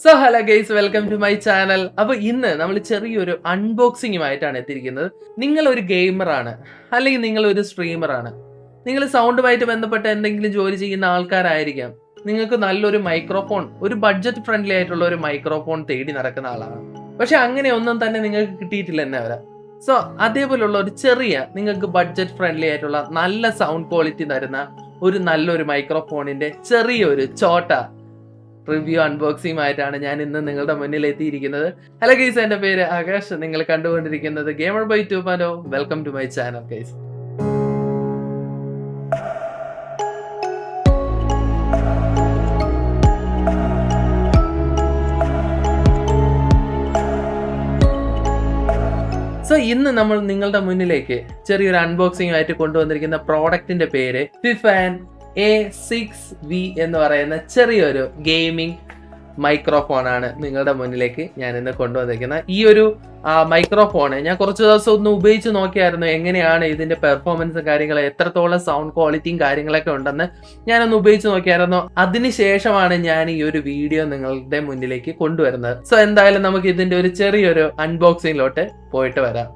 So hello guys, welcome to my channel. അപ്പോൾ ഇന്ന് നമ്മൾ ചെറിയൊരു അൺബോക്സിങ്ങുമായിട്ടാണ് എത്തിയിരിക്കുന്നത്. നിങ്ങളൊരു ഗെയിമറാണ്, അല്ലെങ്കിൽ നിങ്ങളൊരു സ്ട്രീമറാണ്, നിങ്ങൾ സൗണ്ടുമായിട്ട് ബന്ധപ്പെട്ട എന്തെങ്കിലും ജോലി ചെയ്യുന്ന ആൾക്കാരായിരിക്കാം. നിങ്ങൾക്ക് നല്ലൊരു മൈക്രോഫോൺ, ഒരു ബഡ്ജറ്റ് ഫ്രണ്ട്ലി ആയിട്ടുള്ള ഒരു മൈക്രോഫോൺ തേടി നടക്കുന്ന ആളാണ്. പക്ഷെ അങ്ങനെ ഒന്നും തന്നെ നിങ്ങൾക്ക് കിട്ടിയിട്ടില്ല എന്നെ വരെ. സോ അതേപോലുള്ള ഒരു ചെറിയ, നിങ്ങൾക്ക് ബഡ്ജറ്റ് ഫ്രണ്ട്ലി ആയിട്ടുള്ള നല്ല സൗണ്ട് ക്വാളിറ്റി തരുന്ന ഒരു നല്ലൊരു മൈക്രോഫോണിന്റെ ചെറിയൊരു ചോട്ട റിവ്യൂ അൺബോക്സിംഗുമായിട്ടാണ് ഞാൻ ഇന്ന് നിങ്ങളുടെ മുന്നിൽ എത്തിയിരിക്കുന്നത്. ഹലോ ഗൈസ്, എൻ്റെ പേര് ആകാശ്. നിങ്ങൾ കണ്ടുകൊണ്ടിരിക്കുന്നത് gamer by 2.0. Welcome to my channel guys. So ഇന്ന് നമ്മൾ നിങ്ങളുടെ മുന്നിലേക്ക് ചെറിയൊരു അൺബോക്സിംഗ് ആയിട്ട് കൊണ്ടുവന്നിരിക്കുന്ന പ്രോഡക്റ്റിന്റെ പേര് ഫിഫൈൻ A6V എന്ന് പറയുന്ന ചെറിയൊരു ഗെയിമിംഗ് മൈക്രോഫോൺ ആണ് നിങ്ങളുടെ മുന്നിലേക്ക് ഞാൻ ഇന്ന് കൊണ്ടുവന്നിരിക്കുന്നത്. ഈ ഒരു മൈക്രോഫോണ് ഞാൻ കുറച്ച് ദിവസം ഒന്ന് ഉപയോഗിച്ച് നോക്കിയായിരുന്നു, എങ്ങനെയാണ് ഇതിന്റെ പെർഫോമൻസും കാര്യങ്ങളും, എത്രത്തോളം സൗണ്ട് ക്വാളിറ്റിയും കാര്യങ്ങളൊക്കെ ഉണ്ടെന്ന് ഞാനൊന്ന് ഉപയോഗിച്ച് നോക്കിയായിരുന്നു. അതിനുശേഷമാണ് ഞാൻ ഈ ഒരു വീഡിയോ നിങ്ങളുടെ മുന്നിലേക്ക് കൊണ്ടുവരുന്നത്. സോ എന്തായാലും നമുക്ക് ഇതിന്റെ ഒരു ചെറിയൊരു അൺബോക്സിംഗിലോട്ട് പോയിട്ട് വരാം.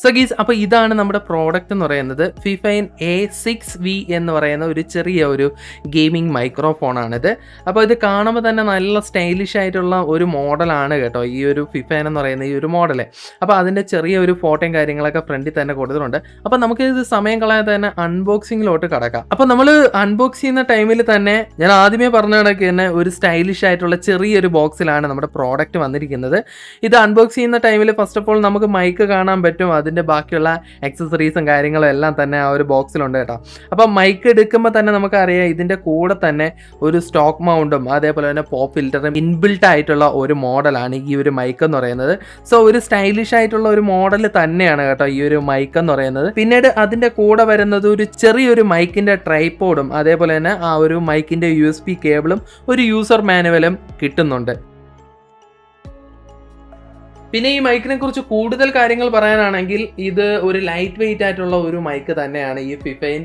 സോ ഗീസ്, അപ്പോൾ ഇതാണ് നമ്മുടെ പ്രോഡക്റ്റ് എന്ന് പറയുന്നത്. ഫിഫൈൻ A6V എന്ന് പറയുന്ന ഒരു ചെറിയ ഒരു ഗെയിമിംഗ് മൈക്രോഫോണാണിത്. അപ്പോൾ ഇത് കാണുമ്പോൾ തന്നെ നല്ല സ്റ്റൈലിഷ് ആയിട്ടുള്ള ഒരു മോഡലാണ് കേട്ടോ, ഈ ഒരു ഫിഫൈൻ എന്ന് പറയുന്ന ഈ ഒരു മോഡല്. അപ്പോൾ അതിൻ്റെ ചെറിയ ഒരു ഫോട്ടോയും കാര്യങ്ങളൊക്കെ ഫ്രണ്ടിൽ തന്നെ കൊടുത്തിട്ടുണ്ട്. അപ്പോൾ നമുക്ക് ഇത് സമയം കളയാതെ തന്നെ അൺബോക്സിങ്ങിലോട്ട് കടക്കാം. അപ്പോൾ നമ്മൾ അൺബോക്സ് ചെയ്യുന്ന ടൈമിൽ തന്നെ ഞാൻ ആദ്യമേ പറഞ്ഞ കണക്ക് തന്നെ ഒരു സ്റ്റൈലിഷ് ആയിട്ടുള്ള ചെറിയൊരു ബോക്സിലാണ് നമ്മുടെ പ്രോഡക്റ്റ് വന്നിരിക്കുന്നത്. ഇത് അൺബോക്സ് ചെയ്യുന്ന ടൈമിൽ ഫസ്റ്റ് ഓഫ് ഓൾ നമുക്ക് മൈക്ക് കാണാൻ പറ്റും, അതിൻ്റെ ബാക്കിയുള്ള ആക്സസറീസും കാര്യങ്ങളും എല്ലാം തന്നെ ആ ഒരു ബോക്സിലുണ്ട് കേട്ടോ. അപ്പം മൈക്ക് എടുക്കുമ്പോൾ തന്നെ നമുക്കറിയാം ഇതിൻ്റെ കൂടെ തന്നെ ഒരു സ്റ്റോക്ക് മൗണ്ടും അതേപോലെ തന്നെ പോപ്പ് ഫിൽറ്ററും ഇൻബിൽട്ട് ആയിട്ടുള്ള ഒരു മോഡലാണ് ഈ ഒരു മൈക്ക് എന്ന് പറയുന്നത്. സോ ഒരു സ്റ്റൈലിഷ് ആയിട്ടുള്ള ഒരു മോഡൽ തന്നെയാണ് കേട്ടോ ഈ ഒരു മൈക്ക് എന്ന് പറയുന്നത്. പിന്നീട് അതിൻ്റെ കൂടെ വരുന്നത് ഒരു ചെറിയൊരു മൈക്കിൻ്റെ ട്രൈപോഡും അതേപോലെ തന്നെ ആ ഒരു മൈക്കിൻ്റെ USB കേബിളും ഒരു യൂസർ മാനുവലും കിട്ടുന്നുണ്ട്. പിന്നെ ഈ മൈക്കിനെ കുറിച്ച് കൂടുതൽ കാര്യങ്ങൾ പറയാനാണെങ്കിൽ ഇത് ഒരു ലൈറ്റ് വെയിറ്റ് ആയിട്ടുള്ള ഒരു മൈക്ക് തന്നെയാണ്. ഈ ഫിഫൈൻ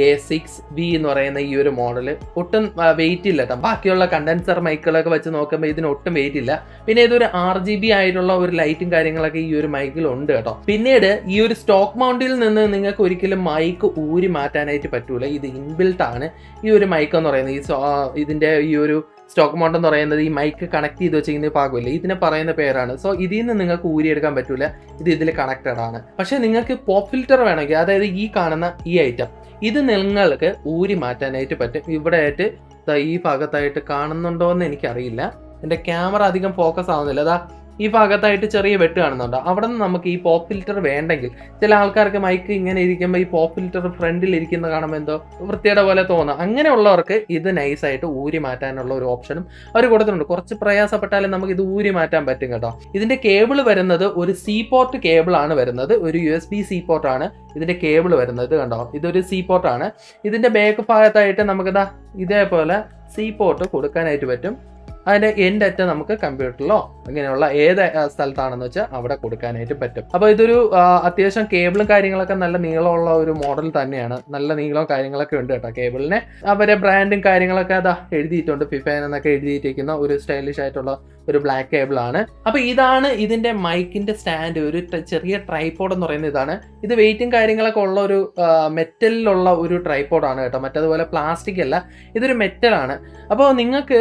A6V എന്ന് പറയുന്ന ഈ ഒരു മോഡല് ഒട്ടും വെയിറ്റ് ഇല്ല കേട്ടോ. ബാക്കിയുള്ള കണ്ടൻസർ മൈക്കുകളൊക്കെ വെച്ച് നോക്കുമ്പോൾ ഇതിന് ഒട്ടും വെയിറ്റ് ഇല്ല. പിന്നെ ഇതൊരു RGB ആയിട്ടുള്ള ഒരു ലൈറ്റും കാര്യങ്ങളൊക്കെ ഈ ഒരു മൈക്കിൽ ഉണ്ട് കേട്ടോ. പിന്നീട് ഈ ഒരു സ്റ്റോക്ക് മൗണ്ടിൽ നിന്ന് നിങ്ങൾക്ക് ഒരിക്കലും മൈക്ക് ഊരി മാറ്റാനായിട്ട് പറ്റൂല. ഇത് ഇൻബിൽട്ട് ആണ് ഈ ഒരു മൈക്ക് എന്ന് പറയുന്നത്. ഇതിന്റെ ഈ ഒരു സ്റ്റോക്ക് മൗണ്ട് എന്ന് പറയുന്നത് ഈ മൈക്ക് കണക്ട് ചെയ്ത് വെച്ചിരിക്കുന്ന ഭാഗമില്ല, ഇതിനെ പറയുന്ന പേരാണ്. സോ ഇതിൽ നിന്ന് നിങ്ങൾക്ക് ഊരിയെടുക്കാൻ പറ്റൂല, ഇത് ഇതിൽ കണക്റ്റഡ് ആണ്. പക്ഷെ നിങ്ങൾക്ക് പോപ്പ് ഫിൽറ്റർ വേണമെങ്കിൽ, അതായത് ഈ കാണുന്ന ഈ ഐറ്റം, ഇത് നിങ്ങൾക്ക് ഊരി മാറ്റാനായിട്ട് പറ്റും. ഇവിടെ ആയിട്ട് ഈ ഭാഗത്തായിട്ട് കാണുന്നുണ്ടോ എന്ന് എനിക്കറിയില്ല, എൻ്റെ ക്യാമറ അധികം ഫോക്കസ് ആവുന്നില്ല. അതാ ഈ ഭാഗത്തായിട്ട് ചെറിയ വെട്ട് കാണുന്നുണ്ട്. അവിടെ നിന്ന് നമുക്ക് ഈ പോപ്പ് ഫിൽറ്റർ വേണ്ടെങ്കിൽ, ചില ആൾക്കാർക്ക് മൈക്ക് ഇങ്ങനെ ഇരിക്കുമ്പോൾ ഈ പോപ്പ് ഫിൽറ്റർ ഫ്രണ്ടിൽ ഇരിക്കുന്ന കാണുമ്പോൾ എന്തോ വൃത്തിയുടെ പോലെ തോന്നാം. അങ്ങനെയുള്ളവർക്ക് ഇത് നൈസായിട്ട് ഊരി മാറ്റാനുള്ള ഒരു ഓപ്ഷനും അവർ കൊടുത്തിട്ടുണ്ട്. കുറച്ച് പ്രയാസപ്പെട്ടാലും നമുക്ക് ഇത് ഊരി മാറ്റാൻ പറ്റും കേട്ടോ. ഇതിന്റെ കേബിൾ വരുന്നത് ഒരു C പോർട്ട് കേബിൾ ആണ് വരുന്നത്, ഒരു USB-C പോർട്ടാണ് ഇതിന്റെ കേബിൾ വരുന്നത്. കണ്ടോ, ഇതൊരു C പോർട്ടാണ്. ഇതിന്റെ ബാക്ക് ഭാഗത്തായിട്ട് നമുക്കിതാ ഇതേപോലെ C പോർട്ട് കൊടുക്കാനായിട്ട് പറ്റും. അതിൻ്റെ എൻഡ് അറ്റം നമുക്ക് കമ്പ്യൂട്ടറിലോ അങ്ങനെയുള്ള ഏത് സ്ഥലത്താണെന്ന് വെച്ചാൽ അവിടെ കൊടുക്കാനായിട്ട് പറ്റും. അപ്പോൾ ഇതൊരു അത്യാവശ്യം കേബിളും കാര്യങ്ങളൊക്കെ നല്ല നീളമുള്ള ഒരു മോഡൽ തന്നെയാണ്. നല്ല നീളവും കാര്യങ്ങളൊക്കെ ഉണ്ട് കേട്ടോ കേബിളിന്. അവരെ ബ്രാൻഡും കാര്യങ്ങളൊക്കെ അതാ എഴുതിയിട്ടുണ്ട്, ഫിഫൈൻ എന്നൊക്കെ എഴുതിയിട്ടിരിക്കുന്ന ഒരു സ്റ്റൈലിഷ് ആയിട്ടുള്ള ഒരു ബ്ലാക്ക് കേബിളാണ്. അപ്പോൾ ഇതാണ് ഇതിൻ്റെ മൈക്കിൻ്റെ സ്റ്റാൻഡ്, ഒരു ചെറിയ ട്രൈപോഡ് എന്ന് പറയുന്ന ഇതാണ്. ഇത് വെയിറ്റും കാര്യങ്ങളൊക്കെ ഉള്ള ഒരു മെറ്റലിലുള്ള ഒരു ട്രൈപോഡാണ് കേട്ടോ, മറ്റതുപോലെ പ്ലാസ്റ്റിക് അല്ല, ഇതൊരു മെറ്റലാണ്. അപ്പോൾ നിങ്ങൾക്ക്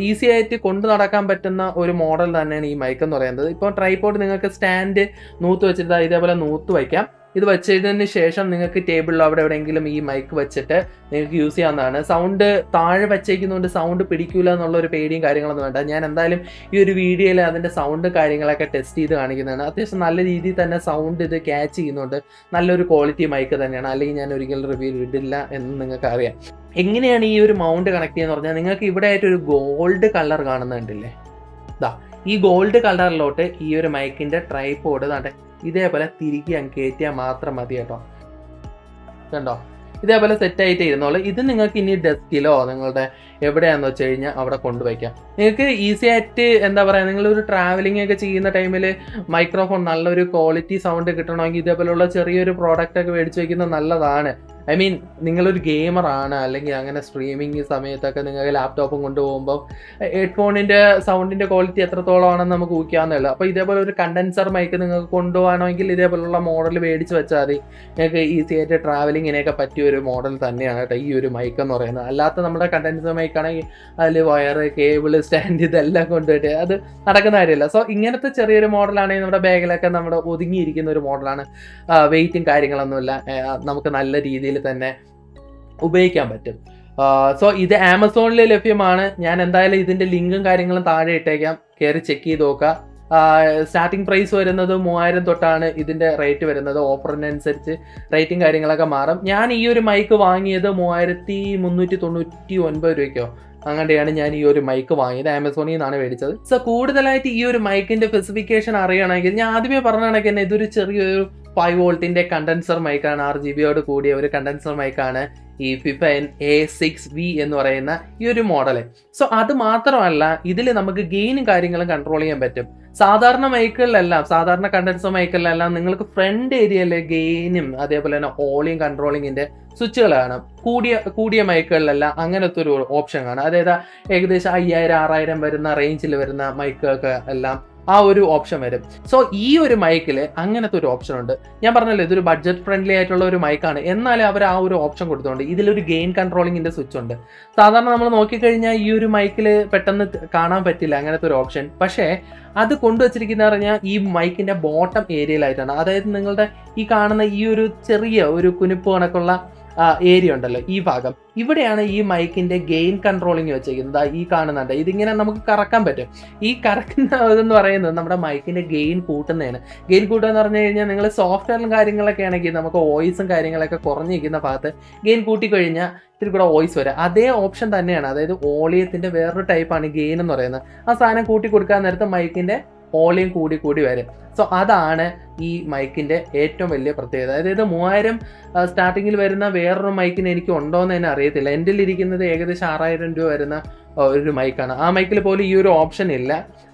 ഈസി ആയിട്ട് കൊണ്ടു നടക്കാൻ പറ്റുന്ന ഒരു മോഡൽ തന്നെയാണ് ഈ മൈക്ക് എന്ന് പറയുന്നത്. ഇപ്പോൾ ട്രൈപോഡ് നിങ്ങൾക്ക് സ്റ്റാൻഡ് നൂത്ത് വെച്ചിട്ട് ഇതേപോലെ നൂത്ത് വയ്ക്കാം. ഇത് വെച്ചതിന് ശേഷം നിങ്ങൾക്ക് ടേബിളിൽ അവിടെ എവിടെയെങ്കിലും ഈ മൈക്ക് വെച്ചിട്ട് നിങ്ങൾക്ക് യൂസ് ചെയ്യാവുന്നതാണ്. സൗണ്ട് താഴെ വെച്ചേക്കുന്നതുകൊണ്ട് സൗണ്ട് പിടിക്കൂല എന്നുള്ളൊരു പേടിയും കാര്യങ്ങളൊന്നും വേണ്ട. ഞാൻ എന്തായാലും ഈ ഒരു വീഡിയോയിൽ അതിൻ്റെ സൗണ്ട് കാര്യങ്ങളൊക്കെ ടെസ്റ്റ് ചെയ്ത് കാണിക്കുന്നതാണ്. അത്യാവശ്യം നല്ല രീതിയിൽ തന്നെ സൗണ്ട് ഇത് ക്യാച്ച് ചെയ്യുന്നുണ്ട്. നല്ലൊരു ക്വാളിറ്റി മൈക്ക് തന്നെയാണ്, അല്ലെങ്കിൽ ഞാൻ ഒരിക്കലും റിവ്യൂ ഇടില്ല എന്ന് നിങ്ങൾക്ക് അറിയാം. എങ്ങനെയാണ് ഈ ഒരു മൗണ്ട് കണക്ട് ചെയ്യുന്നത് പറഞ്ഞാൽ, നിങ്ങൾക്ക് ഇവിടെ ആയിട്ട് ഒരു ഗോൾഡ് കളർ കാണുന്നുണ്ടല്ലേ, ഈ ഗോൾഡ് കളറിലോട്ട് ഈ ഒരു മൈക്കിൻ്റെ ട്രൈപോഡ് ഇതേപോലെ തിരികെ കയറ്റിയാൽ മാത്രം മതി കേട്ടോ. കണ്ടോ, ഇതേപോലെ സെറ്റായിട്ട് ഇരുന്നോളൂ. ഇത് നിങ്ങൾക്ക് ഇനി ഡെസ്കിലോ നിങ്ങളുടെ എവിടെയാണെന്ന് വെച്ച് കഴിഞ്ഞാൽ അവിടെ കൊണ്ടുവയ്ക്കാം. നിങ്ങൾക്ക് ഈസി ആയിട്ട് എന്താ പറയുക, നിങ്ങളൊരു ട്രാവലിംഗ് ഒക്കെ ചെയ്യുന്ന ടൈമിൽ മൈക്രോഫോൺ നല്ലൊരു ക്വാളിറ്റി സൗണ്ട് കിട്ടണമെങ്കിൽ ഇതേപോലെയുള്ള ചെറിയൊരു പ്രോഡക്റ്റ് ഒക്കെ മേടിച്ച് വയ്ക്കുന്നത് നല്ലതാണ്. ഐ മീൻ നിങ്ങളൊരു ഗെയിമറാണ്, അല്ലെങ്കിൽ അങ്ങനെ സ്ട്രീമിങ് സമയത്തൊക്കെ നിങ്ങൾക്ക് ലാപ്ടോപ്പും കൊണ്ടുപോകുമ്പോൾ ഹെഡ്ഫോണിൻ്റെ സൗണ്ടിൻ്റെ ക്വാളിറ്റി എത്രത്തോളമാണെന്ന് നമുക്ക് ഊഹിക്കാവുന്നേ ഉള്ളൂ. അപ്പോൾ ഇതേപോലെ ഒരു കണ്ടൻസർ മൈക്ക് നിങ്ങൾക്ക് കൊണ്ടുപോകണമെങ്കിൽ ഇതേപോലുള്ള മോഡൽ മേടിച്ച് വെച്ചാൽ മതി. നിങ്ങൾക്ക് ഈസി ആയിട്ട് ട്രാവലിങ്ങിനെയൊക്കെ പറ്റിയ ഒരു മോഡൽ തന്നെയാണ് കേട്ടോ ഈ ഒരു മൈക്ക് എന്ന് പറയുന്നത്. അല്ലാത്ത നമ്മുടെ കണ്ടൻസർ മൈക്കാണെങ്കിൽ അതിൽ വയറ്, കേബിൾ, സ്റ്റാൻഡ് ഇതെല്ലാം കൊണ്ടുപോയിട്ട് അത് നടക്കുന്ന കാര്യമില്ല. സോ ഇങ്ങനത്തെ ചെറിയൊരു മോഡലാണെങ്കിൽ നമ്മുടെ ബാഗിലൊക്കെ നമ്മുടെ ഒതുങ്ങിയിരിക്കുന്ന ഒരു മോഡലാണ്. വെയിറ്റും കാര്യങ്ങളൊന്നുമില്ല, നമുക്ക് നല്ല രീതിയിൽ തന്നെ ഉപയോഗിക്കാൻ പറ്റും. സോ ഇത് ആമസോണിൽ ലഭ്യമാണ്. ഞാൻ എന്തായാലും ഇതിൻ്റെ ലിങ്കും കാര്യങ്ങളും താഴെ ഇട്ടേക്കാം, കയറി ചെക്ക് ചെയ്ത് നോക്കുക. സ്റ്റാർട്ടിംഗ് പ്രൈസ് വരുന്നത് 3000 തൊട്ടാണ് ഇതിൻ്റെ റേറ്റ് വരുന്നത്. ഓഫറിനനുസരിച്ച് റേറ്റും കാര്യങ്ങളൊക്കെ മാറും. ഞാൻ ഈ ഒരു മൈക്ക് വാങ്ങിയത് 3399 രൂപയ്ക്കോ അങ്ങനെയാണ് ഞാൻ ഈ ഒരു മൈക്ക് വാങ്ങിയത്. ആമസോണിൽ നിന്നാണ് മേടിച്ചത്. സോ കൂടുതലായിട്ട് ഈ ഒരു മൈക്കിൻ്റെ സ്പെസിഫിക്കേഷൻ അറിയണമെങ്കിൽ ഞാൻ ആദ്യമേ പറഞ്ഞ കണക്ക് തന്നെ ഇതൊരു ചെറിയൊരു 5 വോൾട്ടിൻ്റെ കണ്ടൻസർ മൈക്കാണ്. RGBയോട് കൂടിയ ഒരു കണ്ടൻസർ മൈക്കാണ് ഈ ഫിഫൈൻ A6V എന്ന് പറയുന്ന ഈ ഒരു മോഡല്. സോ അത് മാത്രമല്ല, ഇതിൽ നമുക്ക് ഗെയിനും കാര്യങ്ങളും കൺട്രോൾ ചെയ്യാൻ പറ്റും. സാധാരണ മൈക്കുകളിലെല്ലാം, സാധാരണ കണ്ടൻസർ മൈക്കുകളിലെല്ലാം നിങ്ങൾക്ക് ഫ്രണ്ട് ഏരിയയിലെ ഗെയിനും അതേപോലെ തന്നെ ഓളിയും കൺട്രോളിങ്ങിൻ്റെ സ്വിച്ചുകൾ കാണാം. കൂടിയ മൈക്കുകളിലെല്ലാം അങ്ങനത്തെ ഒരു ഓപ്ഷൻ കാണാം. അതായത് ഏകദേശം 5000-6000 വരുന്ന റേഞ്ചിൽ വരുന്ന മൈക്കുകൾക്ക് എല്ലാം ആ ഒരു ഓപ്ഷൻ വരും. സോ ഈ ഒരു മൈക്കിൽ അങ്ങനത്തെ ഒരു ഓപ്ഷൻ ഉണ്ട്. ഞാൻ പറഞ്ഞല്ലോ ഇതൊരു ബഡ്ജറ്റ് ഫ്രണ്ട്ലി ആയിട്ടുള്ള ഒരു മൈക്കാണ്, എന്നാലും അവർ ആ ഒരു ഓപ്ഷൻ കൊടുത്തുകൊണ്ട് ഇതിലൊരു ഗെയിൻ കൺട്രോളിങ്ങിൻ്റെ സ്വിച്ച് ഉണ്ട്. സാധാരണ നമ്മൾ നോക്കിക്കഴിഞ്ഞാൽ ഈ ഒരു മൈക്കിൽ പെട്ടെന്ന് കാണാൻ പറ്റില്ല അങ്ങനത്തെ ഒരു ഓപ്ഷൻ. പക്ഷേ അത് കൊണ്ടുവച്ചിരിക്കുന്ന പറഞ്ഞാൽ ഈ മൈക്കിൻ്റെ ബോട്ടം ഏരിയയിലായിട്ടാണ്. അതായത് നിങ്ങളുടെ ഈ കാണുന്ന ഈ ഒരു ചെറിയ ഒരു കുനിപ്പ് കണക്കുള്ള ഏരിയ ഉണ്ടല്ലോ, ഈ ഭാഗം, ഇവിടെയാണ് ഈ മൈക്കിൻ്റെ ഗെയിൻ കൺട്രോളിങ് വെച്ചിരിക്കുന്നത്. ഈ കാണുന്നുണ്ട്, ഇതിങ്ങനെ നമുക്ക് കറക്കാൻ പറ്റും. ഈ കറക്കുന്നതെന്ന് പറയുന്നത് നമ്മുടെ മൈക്കിൻ്റെ ഗെയിൻ കൂട്ടുന്നതാണ്. ഗെയിൻ കൂട്ടുക എന്ന് പറഞ്ഞു കഴിഞ്ഞാൽ നിങ്ങൾ സോഫ്റ്റ്വെയറും കാര്യങ്ങളൊക്കെ ആണെങ്കിൽ നമുക്ക് വോയിസും കാര്യങ്ങളൊക്കെ കുറഞ്ഞിരിക്കുന്ന ഭാഗത്ത് ഗെയിൻ കൂട്ടിക്കഴിഞ്ഞാൽ ഇത്തിരി കൂടെ വോയിസ് വരാം. അതേ ഓപ്ഷൻ തന്നെയാണ്. അതായത് ഓളിയത്തിൻ്റെ വേറൊരു ടൈപ്പാണ് ഗെയിൻ എന്ന് പറയുന്നത്. ആ സാധനം കൂട്ടി കൊടുക്കാൻ നേരത്ത് മൈക്കിൻ്റെ ഓളിയം കൂടി വരും. സോ അതാണ് ഈ മൈക്കിൻ്റെ ഏറ്റവും വലിയ പ്രത്യേകത. അതായത് 3000 സ്റ്റാർട്ടിങ്ങിൽ വരുന്ന വേറൊരു മൈക്കിന് എനിക്ക് ഉണ്ടോ എന്ന് തന്നെ അറിയത്തില്ല. എൻ്റെ ഇരിക്കുന്നത് ഏകദേശം 6000 രൂപ വരുന്ന ഒരു മൈക്കാണ്. ആ മൈക്കിൽ പോലും ഈ ഒരു ഓപ്ഷൻ ഇല്ല.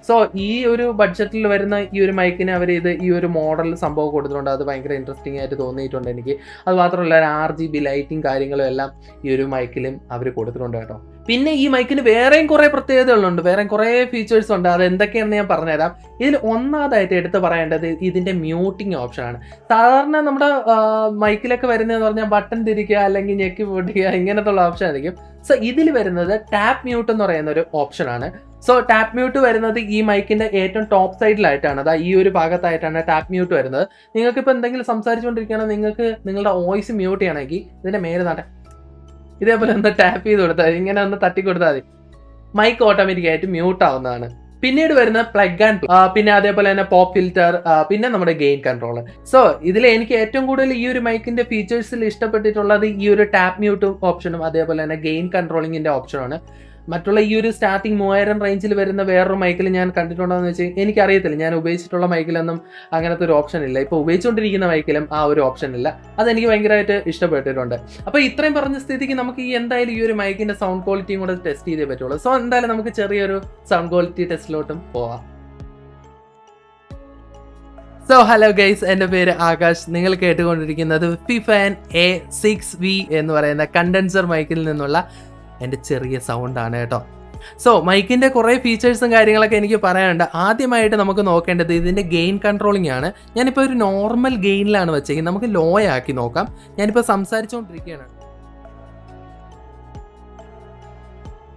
സോ ഈ ഒരു ബഡ്ജറ്റിൽ വരുന്ന ഈ ഒരു മൈക്കിന് അവർ ഈ ഒരു മോഡൽ സംഭവം കൊടുത്തിട്ടുണ്ട്. അത് ഭയങ്കര ഇൻട്രസ്റ്റിംഗ് ആയിട്ട് തോന്നിയിട്ടുണ്ട് എനിക്ക്. അത് മാത്രമല്ല RGB ലൈറ്റിംഗ് കാര്യങ്ങളും എല്ലാം ഈ ഒരു മൈക്കിലും അവർ കൊടുത്തിട്ടുണ്ട് കേട്ടോ. പിന്നെ ഈ മൈക്കിന് വേറെയും കുറേ പ്രത്യേകതകളുണ്ട്, വേറെയും കുറേ ഫീച്ചേഴ്സ് ഉണ്ട്. അത് എന്തൊക്കെയാണെന്ന് ഞാൻ പറഞ്ഞുതരാം. ഇതിൽ ഒന്നാമതായിട്ട് എടുത്ത് പറയേണ്ടത് ഇതിൻ്റെ മ്യൂട്ടിങ് ഓപ്ഷനാണ്. സാധാരണ നമ്മുടെ മൈക്കിലൊക്കെ വരുന്നതെന്ന് പറഞ്ഞാൽ ബട്ടൺ തിരിക്കുക അല്ലെങ്കിൽ ഞെക്കി പൊട്ടിക്കുക ഇങ്ങനത്തുള്ള ഓപ്ഷൻ ആയിരിക്കും. സോ ഇതിൽ വരുന്നത് ടാപ്പ് മ്യൂട്ട് എന്ന് പറയുന്ന ഒരു ഓപ്ഷനാണ്. സോ ടാപ്പ് മ്യൂട്ട് വരുന്നത് ഈ മൈക്കിൻ്റെ ഏറ്റവും ടോപ്പ് സൈഡിലായിട്ടാണ്. അതാ ഈ ഒരു ഭാഗത്തായിട്ടാണ് ടാപ്പ് മ്യൂട്ട് വരുന്നത്. നിങ്ങൾക്കിപ്പോൾ എന്തെങ്കിലും സംസാരിച്ചുകൊണ്ടിരിക്കുകയാണെങ്കിൽ നിങ്ങൾക്ക് നിങ്ങളുടെ വോയിസ് മ്യൂട്ട് ചെയ്യണമെങ്കിൽ ഇതിൻ്റെ മേലെ നാട്ടെ ഇതേപോലെ ഒന്ന് ടാപ്പ് ചെയ്ത് കൊടുത്താൽ മതി, ഇങ്ങനെ ഒന്ന് തട്ടി കൊടുത്താൽ മതി, മൈക്ക് ഓട്ടോമാറ്റിക്കായിട്ട് മ്യൂട്ട് ആവുന്നതാണ്. പിന്നീട് വരുന്ന പ്ലഗ് ആൻഡ് പ്ലേ, പിന്നെ അതേപോലെ തന്നെ പോപ്പ് ഫിൽറ്റർ, പിന്നെ നമ്മുടെ ഗെയിൻ കൺട്രോളർ. സോ ഇതിൽ എനിക്ക് ഏറ്റവും കൂടുതൽ ഈ ഒരു മൈക്കിന്റെ ഫീച്ചേഴ്സിൽ ഇഷ്ടപ്പെട്ടിട്ടുള്ളത് ഈ ഒരു ടാപ്പ് മ്യൂട്ട് ഓപ്ഷനും അതേപോലെ തന്നെ ഗെയിൻ കൺട്രോളിങ്ങിന്റെ ഓപ്ഷനാണ്. മറ്റുള്ള ഈ ഒരു സ്റ്റാർട്ടിങ് 3000 റേഞ്ചിൽ വരുന്ന വേറൊരു മൈക്കിൽ ഞാൻ കണ്ടിട്ടുണ്ടോ എന്ന് വെച്ചാൽ എനിക്കറിയത്തില്ല. ഞാൻ ഉപയോഗിച്ചിട്ടുള്ള മൈക്കിലൊന്നും അങ്ങനത്തെ ഒരു ഓപ്ഷൻ ഇല്ല. ഇപ്പോൾ ഉപയോഗിച്ചുകൊണ്ടിരിക്കുന്ന മൈക്കിലും ആ ഒരു ഓപ്ഷൻ ഇല്ല. അതെനിക്ക് ഭയങ്കരമായിട്ട് ഇഷ്ടപ്പെട്ടിട്ടുണ്ട്. അപ്പോൾ ഇത്രയും പറഞ്ഞ സ്ഥിതിക്ക് നമുക്ക് എന്തായാലും ഈ ഒരു മൈക്കിൻ്റെ സൗണ്ട് ക്വാളിറ്റിയും കൂടെ ടെസ്റ്റ് ചെയ്തേ പറ്റുള്ളൂ. സോ എന്തായാലും നമുക്ക് ചെറിയൊരു സൗണ്ട് ക്വാളിറ്റി ടെസ്റ്റിലോട്ടും പോവാം. സോ ഹലോ ഗൈസ്, എൻ്റെ പേര് ആകാശ്. നിങ്ങൾ കേട്ടുകൊണ്ടിരിക്കുന്നത് ഫിഫൈൻ A6V എന്ന് പറയുന്ന കണ്ടൻസർ മൈക്കിൽ നിന്നുള്ള എൻ്റെ ചെറിയ സൗണ്ടാണ് കേട്ടോ. സോ മൈക്കിൻ്റെ കുറേ ഫീച്ചേഴ്സും കാര്യങ്ങളൊക്കെ എനിക്ക് പറയാനുണ്ട്. ആദ്യമായിട്ട് നമുക്ക് നോക്കേണ്ടത് ഇതിൻ്റെ ഗെയിൻ കൺട്രോളിംഗ് ആണ്. ഞാനിപ്പോൾ ഒരു നോർമൽ ഗെയിനിലാണ് വെച്ചേക്കുന്നത്. നമുക്ക് ലോ ആക്കി നോക്കാം. ഞാനിപ്പോൾ സംസാരിച്ചുകൊണ്ടിരിക്കുകയാണ്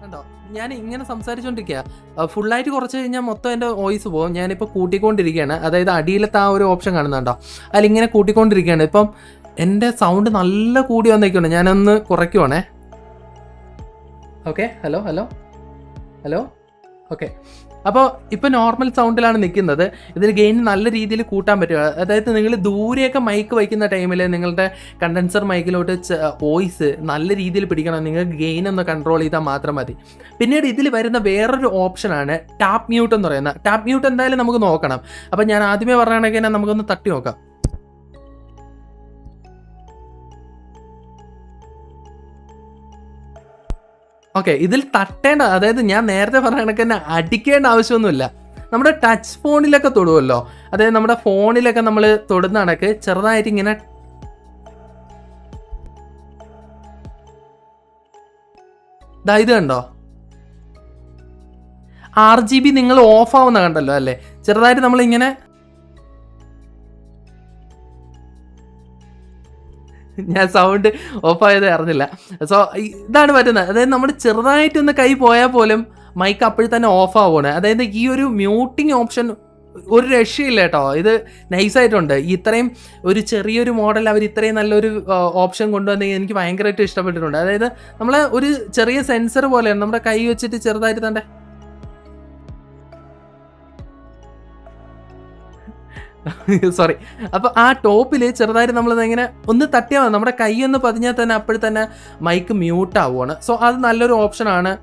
കണ്ടോ, ഞാൻ ഇങ്ങനെ സംസാരിച്ചുകൊണ്ടിരിക്കുക. ഫുള്ളായിട്ട് കുറച്ച് കഴിഞ്ഞാൽ മൊത്തം എൻ്റെ വോയിസ് പോകും. ഞാനിപ്പോൾ കൂട്ടിക്കൊണ്ടിരിക്കുകയാണ്. അതായത് അടിയിലത്തെ ആ ഒരു ഓപ്ഷൻ കാണുന്നുണ്ടോ, അതിലിങ്ങനെ കൂട്ടിക്കൊണ്ടിരിക്കുകയാണ്. ഇപ്പം എൻ്റെ സൗണ്ട് നല്ല കൂടി വന്നേക്കുണ്ട്. ഞാനൊന്ന് കുറയ്ക്കുവാണേ. Okay, hello okay. അപ്പോൾ ഇപ്പോൾ നോർമൽ സൗണ്ടിലാണ് നിൽക്കുന്നത്. ഇതിൽ ഗെയിൻ നല്ല രീതിയിൽ കൂട്ടാൻ പറ്റുക. അതായത് നിങ്ങൾ ദൂരെയൊക്കെ മൈക്ക് വയ്ക്കുന്ന ടൈമിൽ നിങ്ങളുടെ കണ്ടൻസർ മൈക്കിലോട്ട് വോയിസ് നല്ല രീതിയിൽ പിടിക്കണം. നിങ്ങൾക്ക് ഗെയിൻ ഒന്ന് കൺട്രോൾ ചെയ്താൽ മാത്രം മതി. പിന്നീട് ഇതിൽ വരുന്ന വേറൊരു ഓപ്ഷനാണ് ടാപ്പ് മ്യൂട്ട് എന്ന് പറയുന്നത്. ടാപ്പ് മ്യൂട്ട് എന്തായാലും നമുക്ക് നോക്കണം. അപ്പോൾ ഞാൻ ആദ്യമേ പറയുകയാണെങ്കിൽ നമുക്കൊന്ന് തട്ടി നോക്കാം. ഓക്കെ, ഇതിൽ തട്ടേണ്ട, അതായത് ഞാൻ നേരത്തെ പറഞ്ഞ കണക്ക് തന്നെ അടിക്കേണ്ട ആവശ്യമൊന്നുമില്ല. നമ്മുടെ ടച്ച് ഫോണിലൊക്കെ തൊടുമല്ലോ, അതായത് നമ്മുടെ ഫോണിലൊക്കെ നമ്മൾ തൊടുന്ന കണക്ക് ചെറുതായിട്ട് ഇങ്ങനെ ഇത് കണ്ടോ, RGB നിങ്ങൾ ഓഫ് ആവുന്ന കണ്ടല്ലോ അല്ലേ, ചെറുതായിട്ട് നമ്മളിങ്ങനെ ഞാൻ സൗണ്ട് ഓഫായത് അറിഞ്ഞില്ല. സോ ഇതാണ് പറ്റുന്നത്. അതായത് നമ്മൾ ചെറുതായിട്ടൊന്ന് കൈ പോയാൽ പോലും മൈക്ക് അപ്പോഴും തന്നെ ഓഫ് ആവുകയാണ്. അതായത് ഈ ഒരു മ്യൂട്ടിങ് ഓപ്ഷൻ ഒരു രക്ഷയില്ല കേട്ടോ, ഇത് നൈസായിട്ടുണ്ട്. ഇത്രയും ഒരു ചെറിയൊരു മോഡൽ അവർ ഇത്രയും നല്ലൊരു ഓപ്ഷൻ കൊണ്ടുവന്നെങ്കിൽ എനിക്ക് ഭയങ്കരമായിട്ട് ഇഷ്ടപ്പെട്ടിട്ടുണ്ട്. അതായത് നമ്മൾ ഒരു ചെറിയ സെൻസർ പോലെയാണ്, നമ്മുടെ കൈ വെച്ചിട്ട് ചെറുതായിട്ട് തന്നെ സോറി. അപ്പോൾ ആ ടോപ്പിൽ ചെറുതായിട്ട് നമ്മളിതെങ്ങനെ ഒന്ന് തട്ടിയാൽ മതി, നമ്മുടെ കൈ ഒന്ന് പതിഞ്ഞാൽ തന്നെ അപ്പോഴും തന്നെ മൈക്ക് മ്യൂട്ട് ആവുകയാണ്. സോ അത് നല്ലൊരു ഓപ്ഷനാണ്,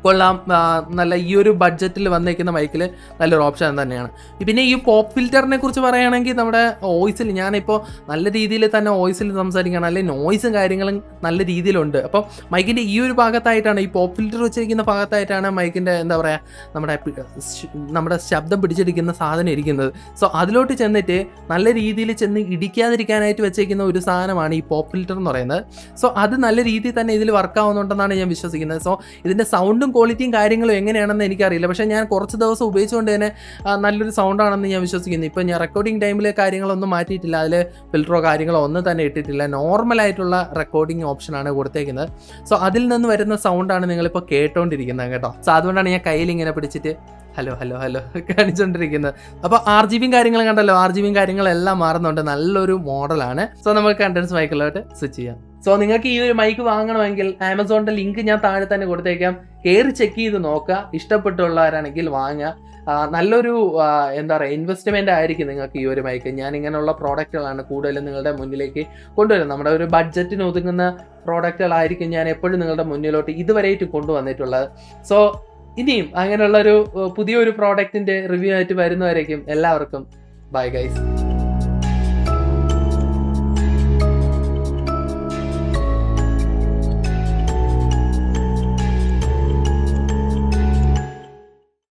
കൊള്ളാം. നല്ല ഈ ഒരു ബഡ്ജറ്റിൽ വന്നേക്കുന്ന മൈക്കിൽ നല്ലൊരു ഓപ്ഷൻ തന്നെയാണ്. പിന്നെ ഈ പോപ്പ് ഫിൽറ്ററിനെ കുറിച്ച് പറയുകയാണെങ്കിൽ നമ്മുടെ വോയിസിൽ ഞാനിപ്പോൾ നല്ല രീതിയിൽ തന്നെ വോയിസിൽ സംസാരിക്കുകയാണ്, അല്ലെങ്കിൽ നോയ്സും കാര്യങ്ങളും നല്ല രീതിയിലുണ്ട്. അപ്പോൾ മൈക്കിൻ്റെ ഈ ഒരു ഭാഗത്തായിട്ടാണ്, ഈ പോപ്പ് ഫിൽറ്റർ വെച്ചിരിക്കുന്ന ഭാഗത്തായിട്ടാണ് മൈക്കിൻ്റെ എന്താ പറയുക നമ്മുടെ ശബ്ദം പിടിച്ചെടുക്കുന്ന സാധനം ഇരിക്കുന്നത്. സോ അതിലോട്ട് ചെന്നിട്ട് നല്ല രീതിയിൽ ചെന്ന് ഇടിക്കാതിരിക്കാനായിട്ട് വെച്ചേക്കുന്ന ഒരു സാധനമാണ് ഈ പോപ്പ് ഫിൽറ്റർ എന്ന് പറയുന്നത്. സോ അത് നല്ല രീതിയിൽ തന്നെ ഇതിൽ വർക്ക് ആവുന്നുണ്ടെന്നാണ് ഞാൻ വിശ്വസിക്കുന്നത്. സോ ഇതിൻ്റെ സൗണ്ടും ക്വാളിറ്റിയും കാര്യങ്ങളും എങ്ങനെയാണെന്ന് എനിക്കറിയില്ല, പക്ഷേ ഞാൻ കുറച്ച് ദിവസം ഉപയോഗിച്ചുകൊണ്ട് തന്നെ നല്ലൊരു സൗണ്ടാണെന്ന് ഞാൻ വിശ്വസിക്കുന്നു. ഇപ്പോൾ ഞാൻ റെക്കോർഡിംഗ് ടൈമിൽ കാര്യങ്ങളൊന്നും മാറ്റിയിട്ടില്ല, അതിൽ ഫിൽറ്ററോ കാര്യങ്ങളോ ഒന്നും തന്നെ ഇട്ടിട്ടില്ല, നോർമലായിട്ടുള്ള റെക്കോർഡിംഗ് ഓപ്ഷനാണ് കൊടുത്തേക്കുന്നത്. സോ അതിൽ നിന്ന് വരുന്ന സൗണ്ടാണ് നിങ്ങളിപ്പോൾ കേട്ടോണ്ടിരിക്കുന്നത് കേട്ടോ. സോ അതുകൊണ്ടാണ് ഞാൻ കയ്യിൽ ഇങ്ങനെ പിടിച്ചിട്ട് ഹലോ ഹലോ ഹലോ കാണിച്ചുകൊണ്ടിരിക്കുന്നത്. അപ്പോൾ RGBയും കാര്യങ്ങളും കണ്ടല്ലോ, RGBയും കാര്യങ്ങളെല്ലാം മാറുന്നുണ്ട്, നല്ലൊരു മോഡലാണ്. സോ നമുക്ക് കണ്ടൻസ് മൈക്കിലോട്ട് സ്വിച്ച് ചെയ്യാം. സോ നിങ്ങൾക്ക് ഈ ഒരു മൈക്ക് വാങ്ങണമെങ്കിൽ ആമസോണിൻ്റെ ലിങ്ക് ഞാൻ താഴെ തന്നെ കൊടുത്തേക്കാം, കയറി ചെക്ക് ചെയ്ത് നോക്കുക, ഇഷ്ടപ്പെട്ടുള്ളവരാണെങ്കിൽ വാങ്ങുക. നല്ലൊരു എന്താ പറയുക ഇൻവെസ്റ്റ്മെൻ്റ് ആയിരിക്കും നിങ്ങൾക്ക് ഈ ഒരു മൈക്ക്. ഞാൻ ഇങ്ങനെയുള്ള പ്രോഡക്റ്റുകളാണ് കൂടുതലും നിങ്ങളുടെ മുന്നിലേക്ക് കൊണ്ടുവരുന്നത്. നമ്മുടെ ഒരു ബഡ്ജറ്റിന് ഒതുങ്ങുന്ന പ്രോഡക്റ്റുകളായിരിക്കും ഞാൻ എപ്പോഴും നിങ്ങളുടെ മുന്നിലോട്ട് ഇതുവരെയായിട്ട് കൊണ്ടുവന്നിട്ടുള്ളത്. സോ ഇനിയും അങ്ങനെയുള്ളൊരു പുതിയൊരു പ്രോഡക്റ്റിൻ്റെ റിവ്യൂ ആയിട്ട് വരുന്നവരേക്കും എല്ലാവർക്കും ബൈ ഗൈസ്.